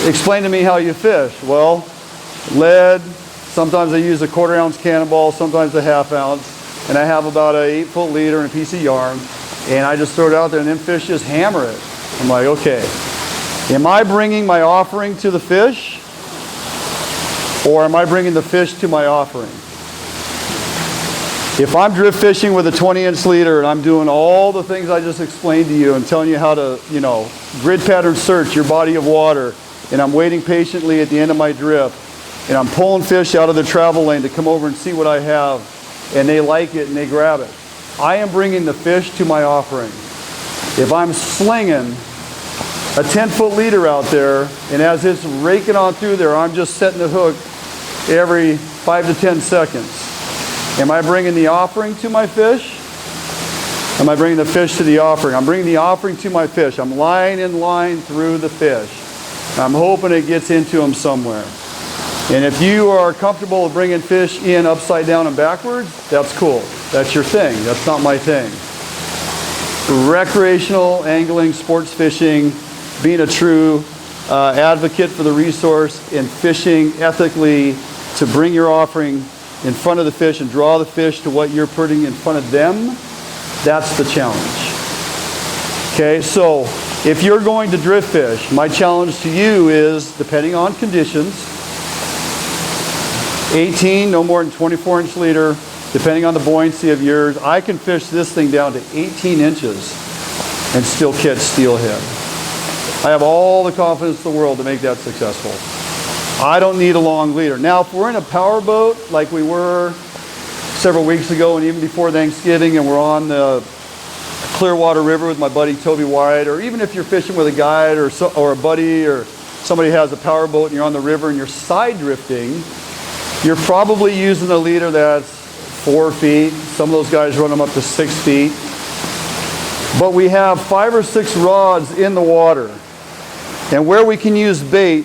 Explain to me how you fish. Well, lead, sometimes I use a 1/4 ounce cannonball, sometimes a 1/2 ounce. And I have about an 8-foot leader and a piece of yarn, and I just throw it out there, and then fish just hammer it. I'm like, okay, am I bringing my offering to the fish, or am I bringing the fish to my offering? If I'm drift fishing with a 20-inch leader and I'm doing all the things I just explained to you and telling you how to, grid pattern search your body of water, and I'm waiting patiently at the end of my drift, and I'm pulling fish out of the travel lane to come over and see what I have, and they like it and they grab it, I am bringing the fish to my offering. If I'm slinging a 10-foot leader out there, and as it's raking on through there, I'm just setting the hook every 5 to 10 seconds. Am I bringing the offering to my fish? Am I bringing the fish to the offering? I'm bringing the offering to my fish. I'm line in line through the fish. I'm hoping it gets into them somewhere. And if you are comfortable with bringing fish in upside down and backwards, that's cool. That's your thing. That's not my thing. Recreational angling, sports fishing, being a true advocate for the resource and fishing ethically to bring your offering in front of the fish and draw the fish to what you're putting in front of them, that's the challenge. Okay, so if you're going to drift fish, my challenge to you is, depending on conditions, 18, no more than 24-inch leader, depending on the buoyancy of yours. I can fish this thing down to 18 inches and still catch steelhead. I have all the confidence in the world to make that successful. I don't need a long leader. Now, if we're in a power boat like we were several weeks ago and even before Thanksgiving, and we're on the Clearwater River with my buddy Toby White, or even if you're fishing with a guide or a buddy or somebody has a power boat and you're on the river and you're side drifting, you're probably using a leader that's 4 feet. Some of those guys run them up to 6 feet. But we have 5 or 6 rods in the water. And where we can use bait,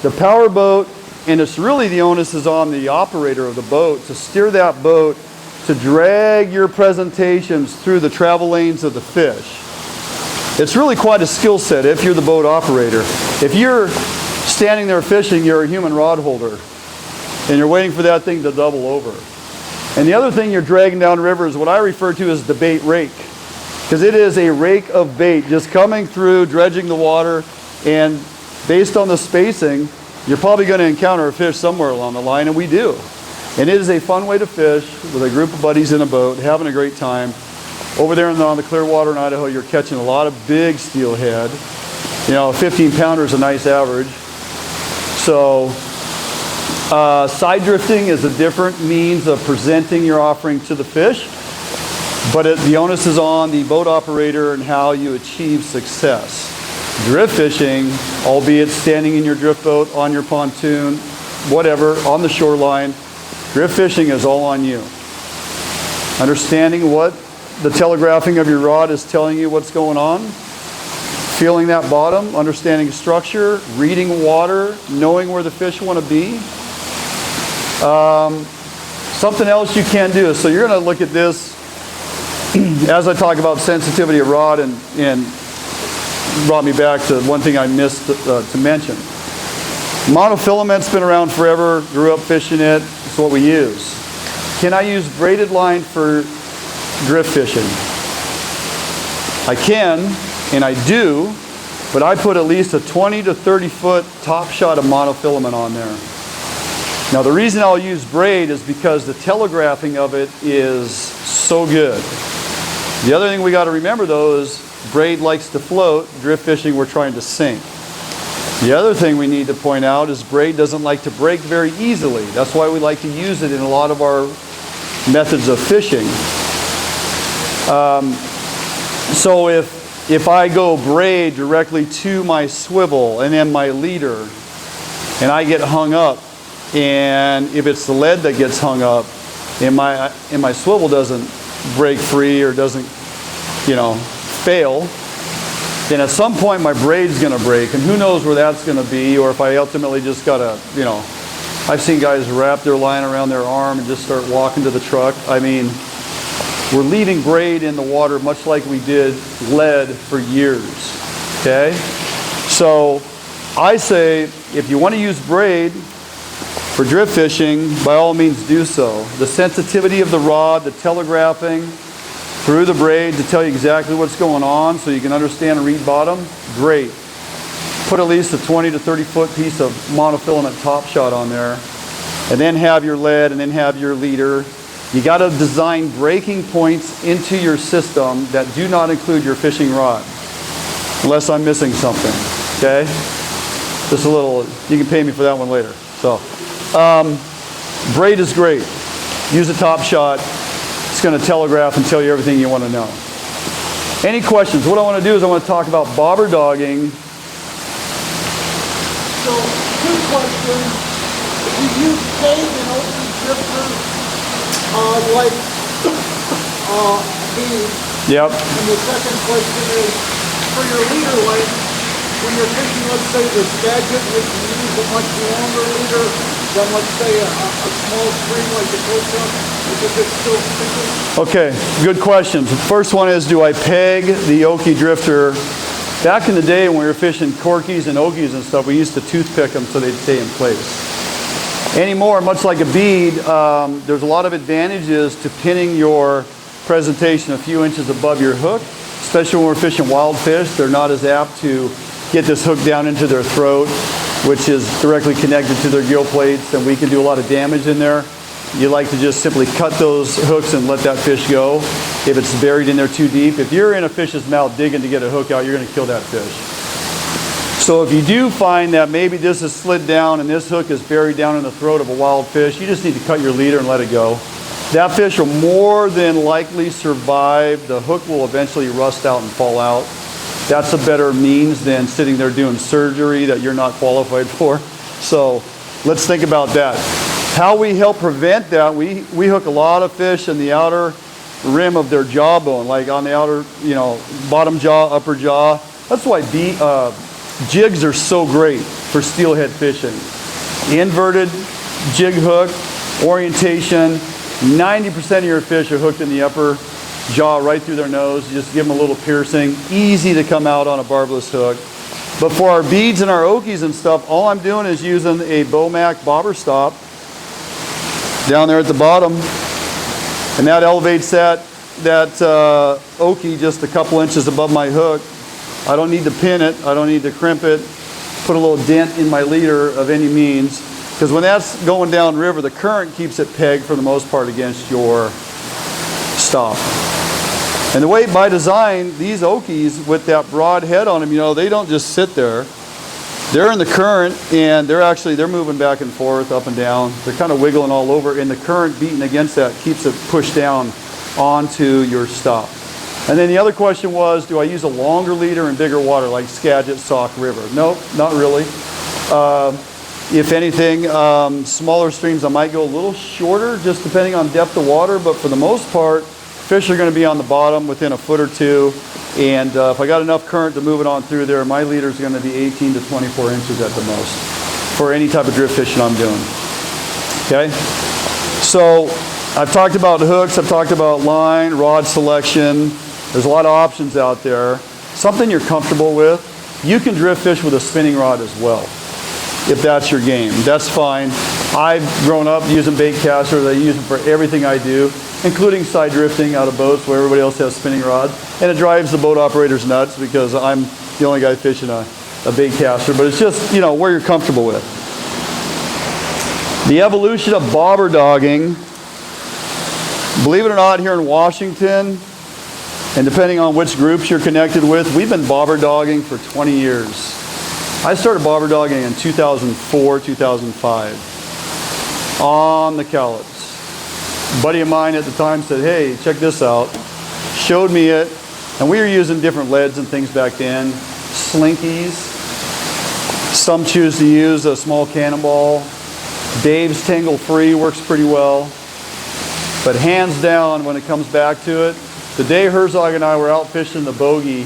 the power boat, and it's really the onus is on the operator of the boat to steer that boat to drag your presentations through the travel lanes of the fish. It's really quite a skill set if you're the boat operator. If you're standing there fishing, you're a human rod holder, and you're waiting for that thing to double over. And the other thing you're dragging down river is what I refer to as the bait rake, because it is a rake of bait just coming through, dredging the water, and based on the spacing, you're probably going to encounter a fish somewhere along the line, and we do. And it is a fun way to fish with a group of buddies in a boat, having a great time. Over there on the Clearwater in Idaho, you're catching a lot of big steelhead. You know, a 15-pounder is a nice average. So side drifting is a different means of presenting your offering to the fish, but the onus is on the boat operator and how you achieve success. Drift fishing, albeit standing in your drift boat, on your pontoon, whatever, on the shoreline, drift fishing is all on you. Understanding what the telegraphing of your rod is telling you what's going on, feeling that bottom, understanding structure, reading water, knowing where the fish want to be. Something else you can do. So you're going to look at this as I talk about sensitivity of rod, and brought me back to one thing I missed to mention. Monofilament's been around forever, grew up fishing it, it's what we use. Can I use braided line for drift fishing? I can, and I do, but I put at least a 20 to 30 foot top shot of monofilament on there. Now the reason I'll use braid is because the telegraphing of it is so good. The other thing we got to remember though is braid likes to float, drift fishing we're trying to sink. The other thing we need to point out is braid doesn't like to break very easily. That's why we like to use it in a lot of our methods of fishing. So if I go braid directly to my swivel and then my leader, and I get hung up, and if it's the lead that gets hung up, and my swivel doesn't break free or doesn't, fail, then at some point my braid's going to break, and who knows where that's going to be, or if I ultimately just got to, I've seen guys wrap their line around their arm and just start walking to the truck. I mean, we're leaving braid in the water much like we did lead for years, okay? So I say if you want to use braid for drift fishing, by all means do so. The sensitivity of the rod, the telegraphing through the braid to tell you exactly what's going on so you can understand and read bottom, great. Put at least a 20 to 30 foot piece of monofilament top shot on there, and then have your lead and then have your leader. You got to design breaking points into your system that do not include your fishing rod, unless I'm missing something, okay? Just a little, you can pay me for that one later. So, braid is great. Use a top shot. It's going to telegraph and tell you everything you want to know. Any questions? What I want to do is I want to talk about bobber-dogging. So, two questions. If you use bait and open drifters, like these. Yep. And the second question is, for your leader length, when you're fishing, let's say the Skagit, you can use a much longer leader. than let's say a small stream like the Coho, because it's still sticking? Okay, good questions. The first one is, do I peg the Okie drifter? Back in the day when we were fishing Corkies and Okies and stuff, we used to toothpick them so they'd stay in place. Anymore, much like a bead, there's a lot of advantages to pinning your presentation a few inches above your hook, especially when we're fishing wild fish. They're not as apt to get this hook down into their throat, which is directly connected to their gill plates, and we can do a lot of damage in there. You like to just simply cut those hooks and let that fish go if it's buried in there too deep. If you're in a fish's mouth digging to get a hook out, you're going to kill that fish. So if you do find that maybe this is slid down and this hook is buried down in the throat of a wild fish, you just need to cut your leader and let it go. That fish will more than likely survive. The hook will eventually rust out and fall out. That's a better means than sitting there doing surgery that you're not qualified for. So let's think about that. How we help prevent that, we hook a lot of fish in the outer rim of their jawbone, like on the outer, bottom jaw, upper jaw. That's why jigs are so great for steelhead fishing. Inverted jig hook, orientation, 90% of your fish are hooked in the upper jaw right through their nose. You just give them a little piercing, easy to come out on a barbless hook. But for our beads and our Okies and stuff, all I'm doing is using a Bomac bobber stop down there at the bottom, and that elevates that Okie just a couple inches above my hook. I don't need to pin it, I don't need to crimp it, put a little dent in my leader of any means, because when that's going down river, the current keeps it pegged for the most part against your stop. And the way by design, these Okies with that broad head on them, they don't just sit there. They're in the current, and they're moving back and forth, up and down. They're kind of wiggling all over, and the current beating against that keeps it pushed down onto your stop. And then the other question was, do I use a longer leader in bigger water like Skagit, Sauk River? Nope, not really. If anything, smaller streams I might go a little shorter, just depending on depth of water, but for the most part, fish are going to be on the bottom within a foot or two, and if I got enough current to move it on through there, my leader is going to be 18 to 24 inches at the most for any type of drift fishing I'm doing. Okay? So I've talked about hooks, I've talked about line, rod selection. There's a lot of options out there. Something you're comfortable with. You can drift fish with a spinning rod as well, if that's your game. That's fine. I've grown up using bait casters. I use them for everything I do, including side drifting out of boats where everybody else has spinning rods. And it drives the boat operators nuts because I'm the only guy fishing a bait caster. But it's just, where you're comfortable with. The evolution of bobber-dogging, believe it or not, here in Washington, and depending on which groups you're connected with, we've been bobber-dogging for 20 years. I started bobber-dogging in 2004, 2005 on the Cowlitz. A buddy of mine at the time said, hey, check this out. Showed me it, and we were using different leads and things back then. Slinkies. Some choose to use a small cannonball. Dave's Tangle Free works pretty well. But hands down, when it comes back to it, the day Herzog and I were out fishing the bogey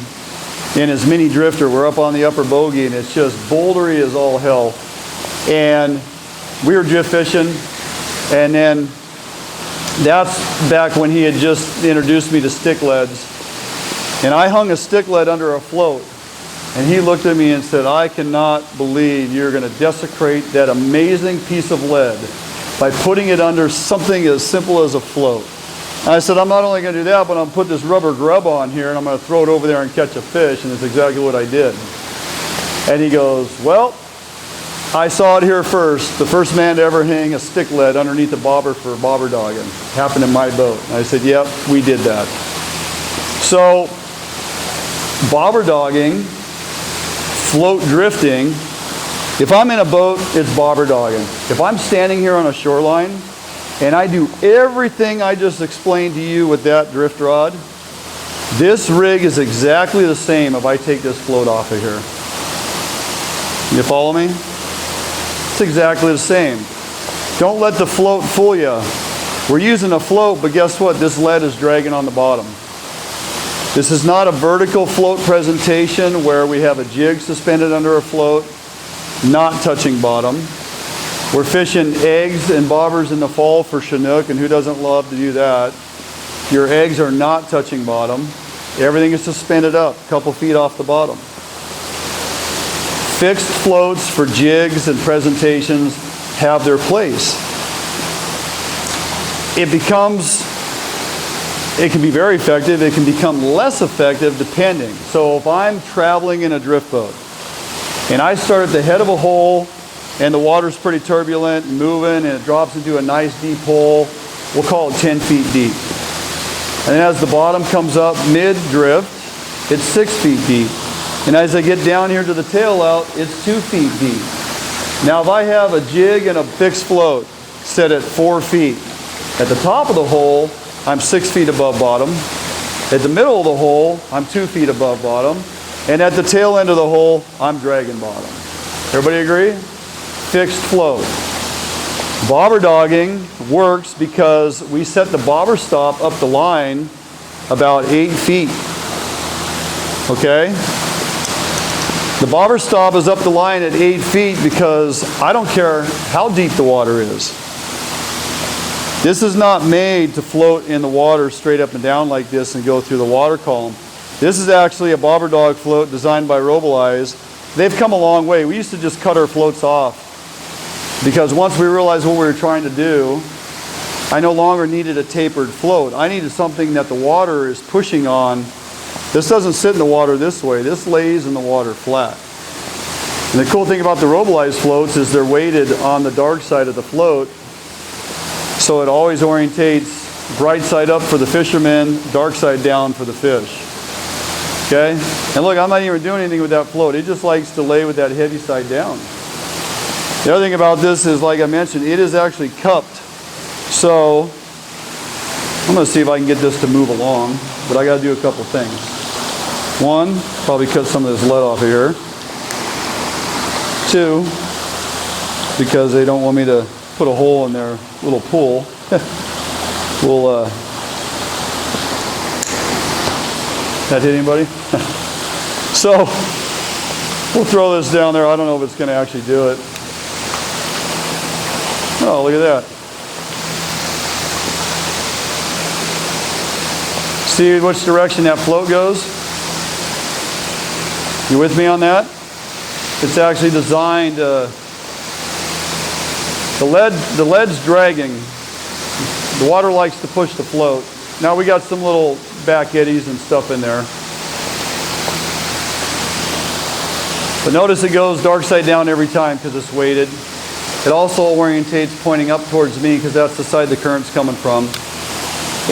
in his mini drifter, we're up on the upper bogey, and it's just bouldery as all hell. And we were drift fishing, and then that's back when he had just introduced me to stick leads. And I hung a stick lead under a float, and he looked at me and said, I cannot believe you're going to desecrate that amazing piece of lead by putting it under something as simple as a float. And I said, I'm not only going to do that, but I'm going to put this rubber grub on here and I'm going to throw it over there and catch a fish. And that's exactly what I did. And he goes, well, I saw it here first. The first man to ever hang a stick lead underneath a bobber for bobber-dogging. Happened in my boat. And I said, yep, we did that. So, bobber-dogging, float drifting. If I'm in a boat, it's bobber-dogging. If I'm standing here on a shoreline, and I do everything I just explained to you with that drift rod, this rig is exactly the same if I take this float off of here. You follow me? It's exactly the same. Don't let the float fool you. We're using a float, but guess what? This lead is dragging on the bottom. This is not a vertical float presentation where we have a jig suspended under a float, not touching bottom. We're fishing eggs and bobbers in the fall for Chinook, and who doesn't love to do that? Your eggs are not touching bottom. Everything is suspended up, a couple feet off the bottom. Fixed floats for jigs and presentations have their place. It can be very effective. It can become less effective depending. So if I'm traveling in a drift boat and I start at the head of a hole and the water's pretty turbulent and moving and it drops into a nice deep hole, we'll call it 10 feet deep. And then as the bottom comes up mid-drift, it's 6 feet deep. And as I get down here to the tail out, it's 2 feet deep. Now if I have a jig and a fixed float set at 4 feet, at the top of the hole, I'm 6 feet above bottom. At the middle of the hole, I'm 2 feet above bottom. And at the tail end of the hole, I'm dragging bottom. Everybody agree? Fixed float. Bobber-dogging works because we set the bobber stop up the line about 8 feet. Okay? The bobber stop is up the line at 8 feet because I don't care how deep the water is. This is not made to float in the water straight up and down like this and go through the water column. This is actually a bobber-dog float designed by Robolize. They've come a long way. We used to just cut our floats off because once we realized what we were trying to do, I no longer needed a tapered float. I needed something that the water is pushing on. This doesn't sit in the water this way. This lays in the water flat. And the cool thing about the Robolize floats is they're weighted on the dark side of the float, so it always orientates bright side up for the fisherman, dark side down for the fish. Okay? And look, I'm not even doing anything with that float. It just likes to lay with that heavy side down. The other thing about this is, like I mentioned, it is actually cupped. So I'm going to see if I can get this to move along, but I got to do a couple things. One, probably cut some of this lead off of here. Two, because they don't want me to put a hole in their little pool. We'll that hit anybody? So we'll throw this down there. I don't know if it's going to actually do it. Oh, look at that. See which direction that float goes? You with me on that? It's actually designed, the lead's dragging. The water likes to push the float. Now we got some little back eddies and stuff in there. But notice it goes dark side down every time because it's weighted. It also orientates pointing up towards me because that's the side the current's coming from.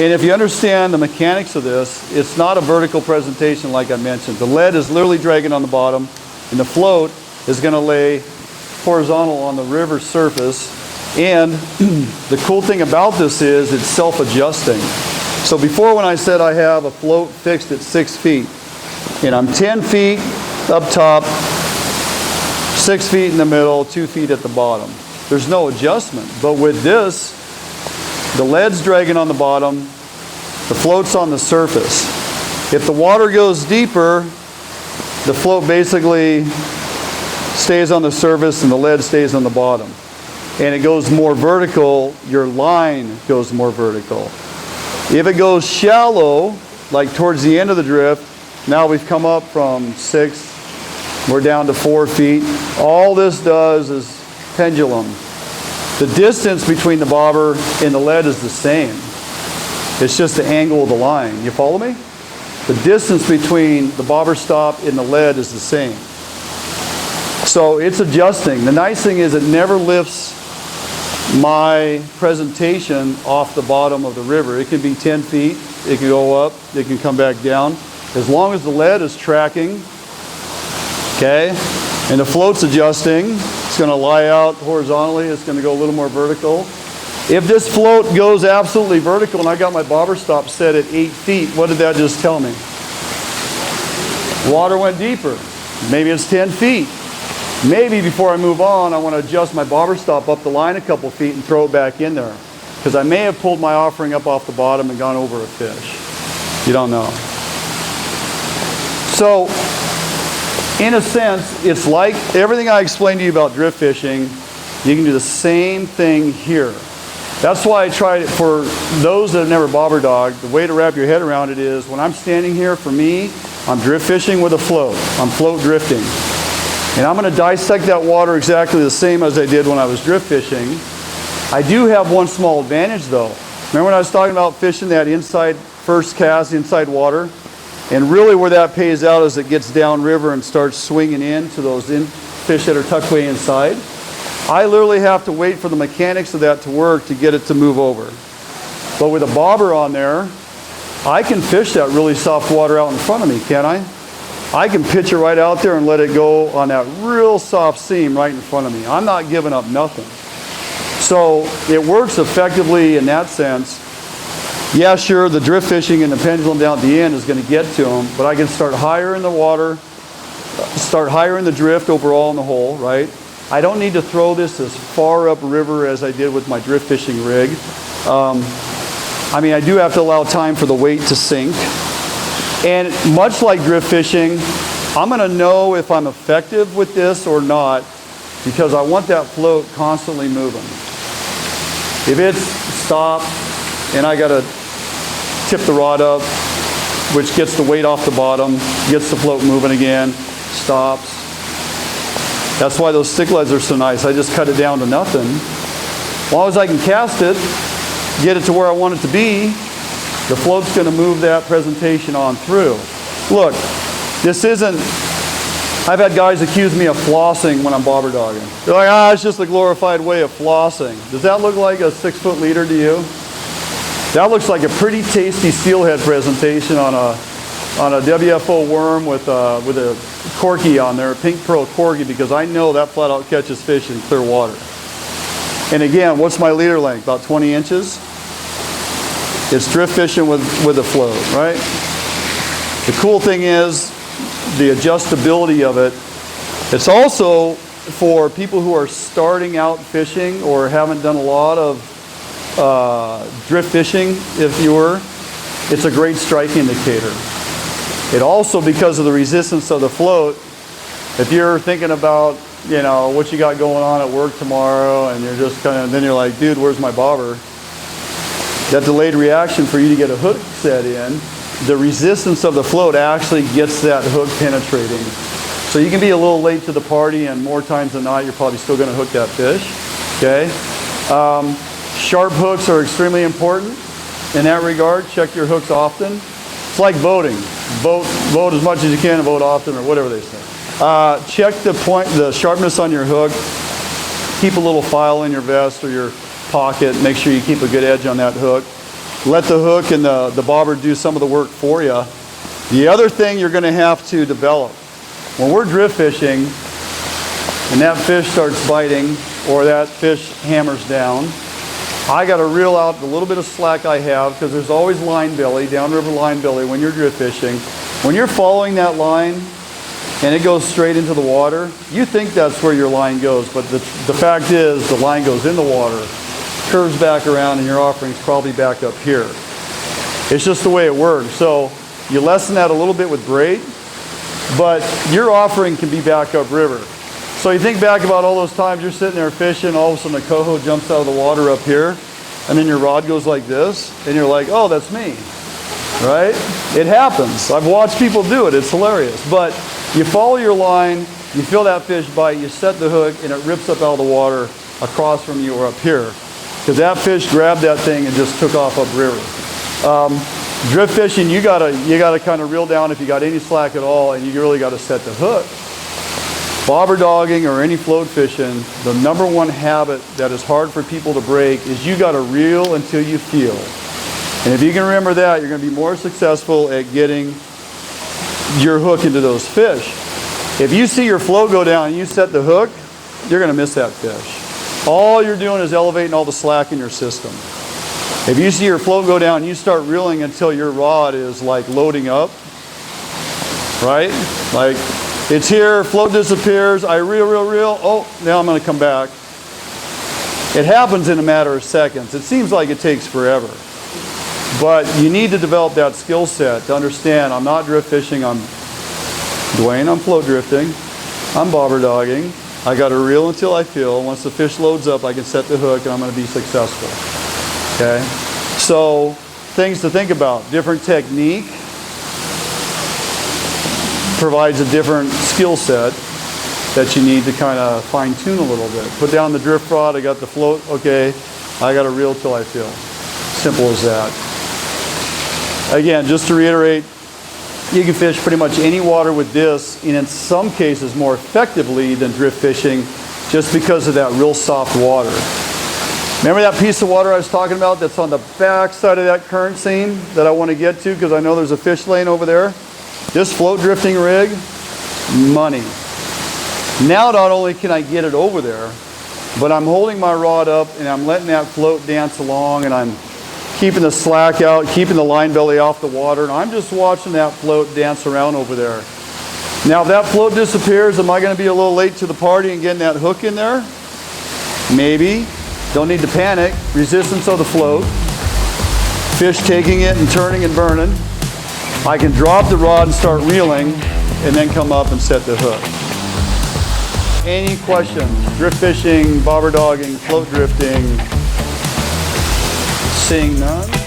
And if you understand the mechanics of this, it's not a vertical presentation like I mentioned. The lead is literally dragging on the bottom, and the float is going to lay horizontal on the river surface. And the cool thing about this is it's self-adjusting. So before, when I said I have a float fixed at 6 feet, and I'm 10 feet up top, 6 feet in the middle, 2 feet at the bottom. There's no adjustment. But with this, the lead's dragging on the bottom, the float's on the surface. If the water goes deeper, the float basically stays on the surface and the lead stays on the bottom. And it goes more vertical, your line goes more vertical. If it goes shallow, like towards the end of the drift, now we've come up from 6, we're down to 4 feet. All this does is pendulum. The distance between the bobber and the lead is the same. It's just the angle of the line. You follow me? The distance between the bobber stop and the lead is the same. So it's adjusting. The nice thing is it never lifts my presentation off the bottom of the river. It can be 10 feet, it can go up, it can come back down. As long as the lead is tracking, okay, and the float's adjusting, it's going to lie out horizontally, it's going to go a little more vertical. If this float goes absolutely vertical and I got my bobber stop set at 8 feet, what did that just tell me? Water went deeper. Maybe it's 10 feet. Maybe before I move on, I want to adjust my bobber stop up the line a couple feet and throw it back in there. Because I may have pulled my offering up off the bottom and gone over a fish. You don't know. So, in a sense, it's like everything I explained to you about drift fishing You can do the same thing here. That's why I tried it for those that have never bobber dogged. The way to wrap your head around it is when I'm standing here, for me, I'm drift fishing with a float. I'm float drifting. And I'm going to dissect that water exactly the same as I did when I was drift fishing. I do have one small advantage though. Remember when I was talking about fishing that inside first cast, inside water? And really where that pays out is it gets downriver and starts swinging in to those fish that are tucked way inside. I literally have to wait for the mechanics of that to work to get it to move over. But with a bobber on there, I can fish that really soft water out in front of me, can't I? I can pitch it right out there and let it go on that real soft seam right in front of me. I'm not giving up nothing. So it works effectively in that sense. Yeah, sure, the drift fishing and the pendulum down at the end is going to get to them, but I can start higher in the water, start higher in the drift overall in the hole, right? I don't need to throw this as far up river as I did with my drift fishing rig. I mean, I do have to allow time for the weight to sink. And much like drift fishing, I'm going to know if I'm effective with this or not because I want that float constantly moving. If it's stopped and I got to tip the rod up, which gets the weight off the bottom, gets the float moving again, stops. That's why those stick leads are so nice. I just cut it down to nothing. As long as I can cast it, get it to where I want it to be, the float's going to move that presentation on through. Look, this isn't, I've had guys accuse me of flossing when I'm bobber dogging. They're like, it's just a glorified way of flossing. Does that look like a 6-foot leader to you? That looks like a pretty tasty steelhead presentation on a WFO worm with a corky on there, a pink pearl corky, because I know that flat out catches fish in clear water. And again, what's my leader length? About 20 inches? It's drift fishing with a float, right? The cool thing is the adjustability of it. It's also for people who are starting out fishing or haven't done a lot of drift fishing, if you were, it's a great strike indicator. It also, because of the resistance of the float, if you're thinking about, you know, what you got going on at work tomorrow and you're just kind of, then you're like, dude, where's my bobber? That delayed reaction for you to get a hook set in, the resistance of the float actually gets that hook penetrating. So you can be a little late to the party and more times than not, you're probably still going to hook that fish, okay? Sharp hooks are extremely important in that regard. Check your hooks often. It's like boating. Vote as much as you can and vote often, or whatever they say. Check the sharpness on your hook. Keep a little file in your vest or your pocket. Make sure you keep a good edge on that hook. Let the hook and the bobber do some of the work for you. The other thing you're going to have to develop, when we're drift fishing and that fish starts biting or that fish hammers down, I got to reel out the little bit of slack I have, because there's always line belly, downriver line belly when you're drift fishing. When you're following that line and it goes straight into the water, you think that's where your line goes, but the fact is the line goes in the water, curves back around, and your offering's probably back up here. It's just the way it works. So you lessen that a little bit with braid, but your offering can be back up river. So you think back about all those times you're sitting there fishing, all of a sudden a coho jumps out of the water up here, and then your rod goes like this, and you're like, oh, that's me, right? It happens. I've watched people do it. It's hilarious. But you follow your line, you feel that fish bite, you set the hook, and it rips up out of the water across from you or up here. Because that fish grabbed that thing and just took off upriver. Drift fishing, you gotta kind of reel down if you got any slack at all, and you really got to set the hook. Bobber dogging or any float fishing, the number one habit that is hard for people to break is you got to reel until you feel. And if you can remember that, you're going to be more successful at getting your hook into those fish. If you see your float go down and you set the hook, you're going to miss that fish. All you're doing is elevating all the slack in your system. If you see your float go down and you start reeling until your rod is like loading up, right? Like, it's here, float disappears, I reel, oh, now I'm going to come back. It happens in a matter of seconds. It seems like it takes forever. But you need to develop that skill set to understand, I'm not drift fishing, I'm Dwayne, I'm float drifting, I'm bobber dogging, I got to reel until I feel. Once the fish loads up, I can set the hook and I'm going to be successful. Okay? So, things to think about. Different technique provides a different skill set that you need to kind of fine tune a little bit. Put down the drift rod, I got the float, okay, I got to reel till I feel. Simple as that. Again, just to reiterate, you can fish pretty much any water with this, and in some cases more effectively than drift fishing, just because of that real soft water. Remember that piece of water I was talking about that's on the back side of that current seam that I want to get to because I know there's a fish lane over there? This float drifting rig, money. Now not only can I get it over there, but I'm holding my rod up and I'm letting that float dance along, and I'm keeping the slack out, keeping the line belly off the water, and I'm just watching that float dance around over there. Now if that float disappears, am I going to be a little late to the party and getting that hook in there? Maybe. Don't need to panic. Resistance of the float. Fish taking it and turning and burning. I can drop the rod and start reeling and then come up and set the hook. Any questions? Drift fishing, bobber dogging, float drifting? Seeing none?